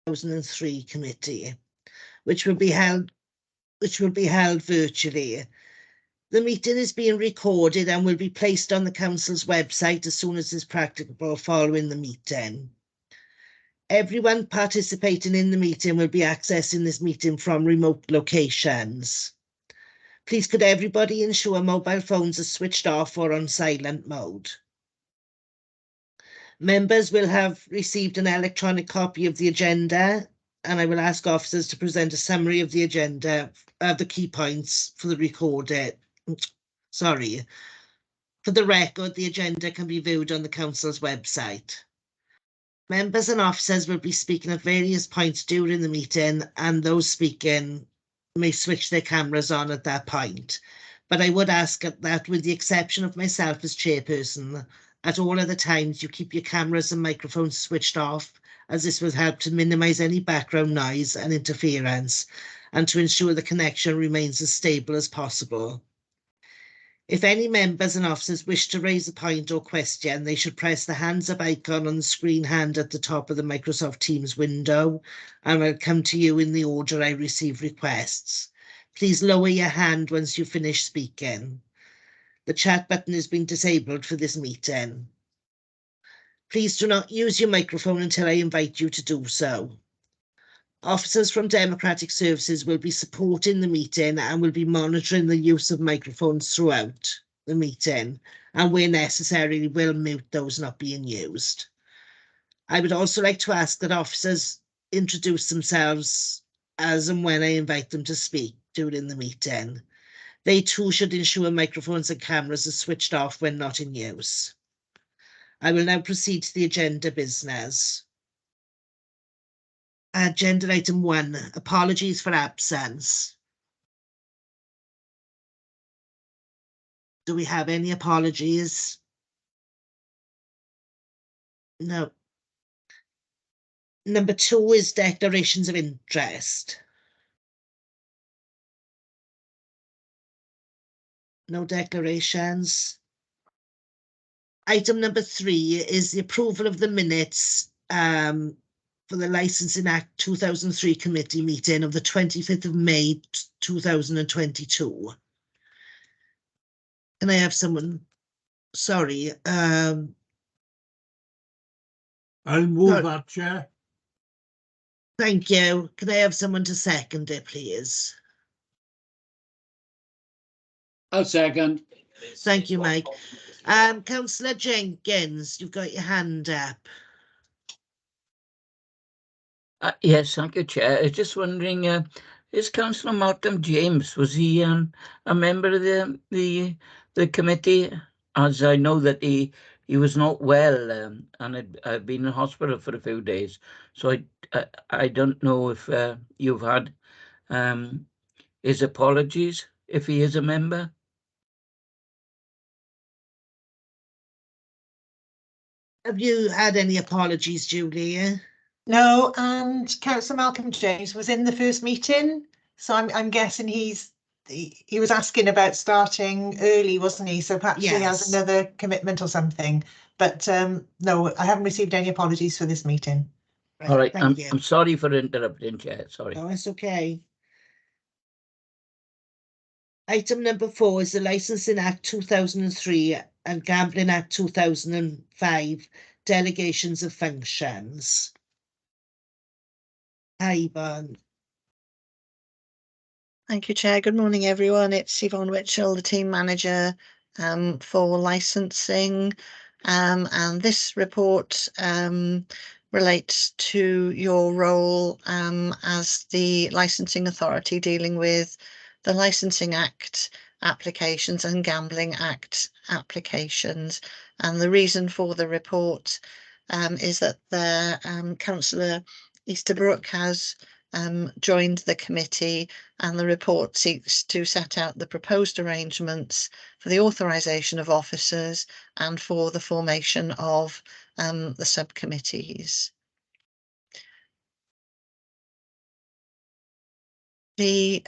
2003 committee, which will be held virtually. The meeting is being recorded and will be placed on the council's website as soon as is practicable following the meeting. Everyone participating in the meeting will be accessing this meeting from remote locations. Please could everybody ensure mobile phones are switched off or on silent mode. Members will have received an electronic copy of the agenda, and I will ask officers to present a summary of the agenda, the key points for the recorded. Sorry. For the record, the agenda can be viewed on the council's website. Members and officers will be speaking at various points during the meeting, and those speaking may switch their cameras on at that point. But I would ask that, with the exception of myself as chairperson, at all other times you keep your cameras and microphones switched off, as this will help to minimise any background noise and interference, and to ensure the connection remains as stable as possible. If any members and officers wish to raise a point or question, they should press the hands up icon on the screen hand at the top of the Microsoft Teams window, and I'll come to you in the order I receive requests. Please lower your hand once you finish speaking. The chat button has been disabled for this meeting. Please do not use your microphone until I invite you to do so. Officers from Democratic Services will be supporting the meeting and will be monitoring the use of microphones throughout the meeting, and where necessary will mute those not being used. I would also like to ask that officers introduce themselves as and when I invite them to speak during the meeting. They too should ensure microphones and cameras are switched off when not in use. I will now proceed to the agenda business. Agenda item 1, apologies for absence. Do we have any apologies? No. Number 2 is declarations of interest. No declarations. Item number 3 is the approval of the minutes for the Licensing Act 2003 committee meeting of the 25th of May 2022. Can I have someone? Sorry. I'll move that, Chair. Thank you. Can I have someone to second it, please? I'll second. Thank you, Mike. Councillor Jenkins, you've got your hand up. Yes, thank you, Chair. I was just wondering, is Councillor Malcolm James, was he a member of the committee? As I know that he was not well and had been in hospital for a few days. So I don't know if you've had his apologies, if he is a member. Have you had any apologies, Julie? No, and Councillor Malcolm James was in the first meeting, so I'm guessing he was asking about starting early, wasn't he? So perhaps he has another commitment or something. But no, I haven't received any apologies for this meeting. Right, all right, I'm sorry for interrupting, Chair. Sorry. No, it's okay. Item number 4 is the Licensing Act 2003 and Gambling Act 2005 delegations of functions. Hi, Yvonne. Thank you, Chair. Good morning, everyone. It's Yvonne Witchell, the team manager for licensing. And this report relates to your role as the licensing authority dealing with the Licensing Act applications and Gambling Act applications. And the reason for the report is that Councillor Easterbrook has joined the committee, and the report seeks to set out the proposed arrangements for the authorisation of officers and for the formation of the subcommittees. The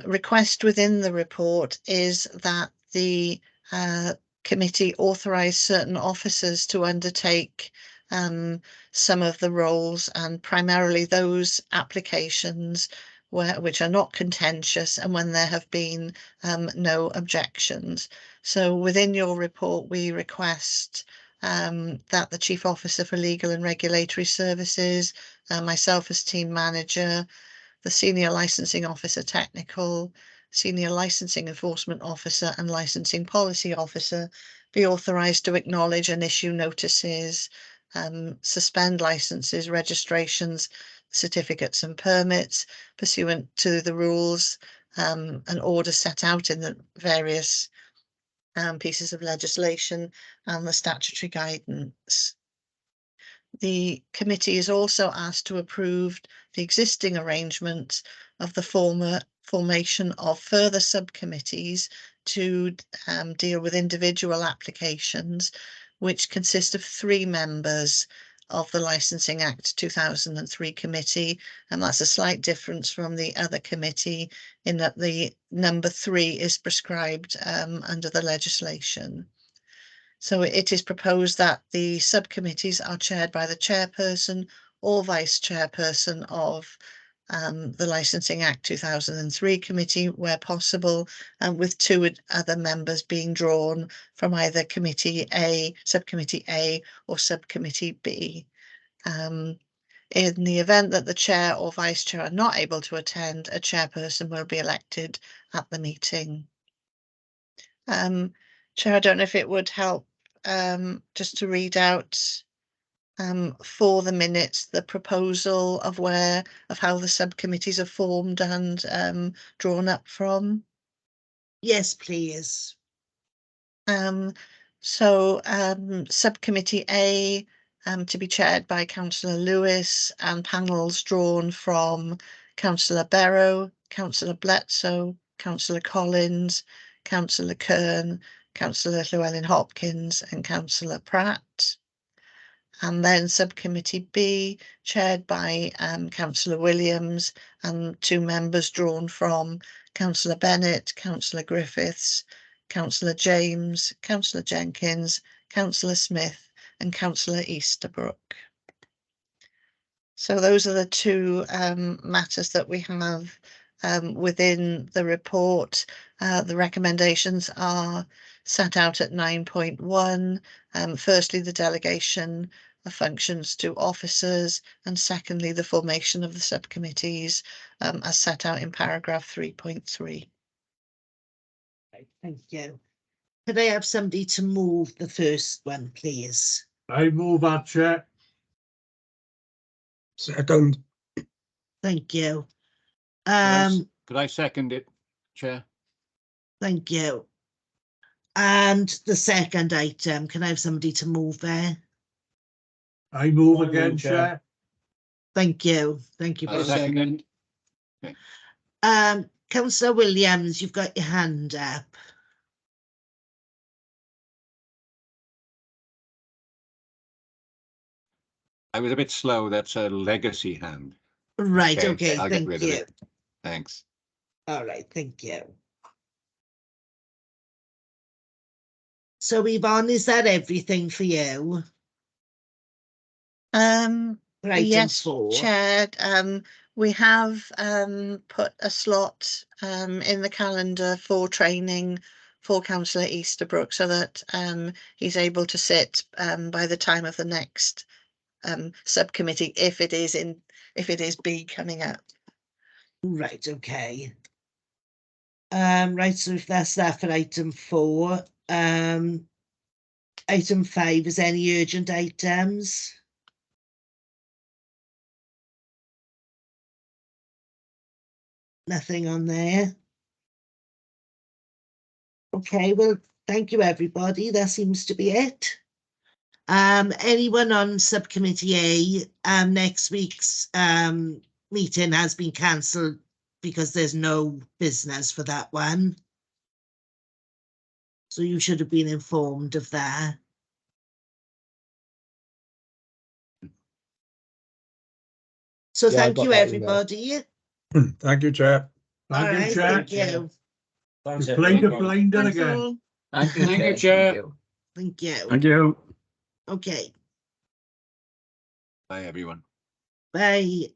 request within the report is that the committee authorise certain officers to undertake some of the roles, and primarily those applications which are not contentious and when there have been no objections. So within your report, we request that the Chief Officer for Legal and Regulatory Services, myself as team manager, the Senior Licensing Officer Technical, Senior Licensing Enforcement Officer and Licensing Policy Officer be authorised to acknowledge and issue notices, suspend licenses, registrations, certificates and permits pursuant to the rules and orders set out in the various pieces of legislation and the statutory guidance. The committee is also asked to approve the existing arrangements of the formation of further subcommittees to deal with individual applications, which consist of 3 members of the Licensing Act 2003 committee, and that's a slight difference from the other committee in that the number 3 is prescribed under the legislation. So it is proposed that the subcommittees are chaired by the chairperson or vice chairperson of the Licensing Act 2003 committee where possible, and with 2 other members being drawn from either committee A, subcommittee A or subcommittee B. In the event that the chair or vice chair are not able to attend, a chairperson will be elected at the meeting. Chair, I don't know if it would help just to read out for the minutes the proposal of how the subcommittees are formed and drawn up from. Yes, please. Subcommittee A to be chaired by Councillor Lewis, and panels drawn from Councillor Barrow, Councillor Bledsoe, Councillor Collins, Councillor Kern, Councillor Llewellyn Hopkins and Councillor Pratt. And then subcommittee B chaired by Councillor Williams, and 2 members drawn from Councillor Bennett, Councillor Griffiths, Councillor James, Councillor Jenkins, Councillor Smith and Councillor Easterbrook. So those are the 2 matters that we have within the report. The recommendations are set out at 9.1. Firstly, the delegation of functions to officers, and secondly, the formation of the subcommittees as set out in paragraph 3.3. Right, thank you. Could I have somebody to move the first one, please? I move that, Chair. Second. Thank you. Could I second it, Chair? Thank you. And the second item, can I have somebody to move there? I move I again, move, Chair. Thank you. Thank you. I both. second. Councillor Williams, you've got your hand up. I was a bit slow. That's a legacy hand. Right, okay, I'll get thank rid you. of it. Thanks. All right, thank you. So Yvonne, is that everything for you? Right, Yes, Chair. We have put a slot in the calendar for training for Councillor Easterbrook so that he's able to sit by the time of the next subcommittee if it is B coming up. Right, okay. Right, so if that's that for item 4. Item 5, is any urgent items? Nothing on there. Okay, well, thank you, everybody. That seems to be it. Anyone on subcommittee A, next week's meeting has been cancelled because there's no business for that one. So you should have been informed of that. So Yeah, I thank got you, that email. everybody. Thank you, Chair. All Thank you, right, Chair. thank you. Thanks, You've played the everyone. blinder Thanks again. all. Thank you, Thank you, Chair. Chair. Thank you. Thank you. Okay. Bye, everyone. Bye.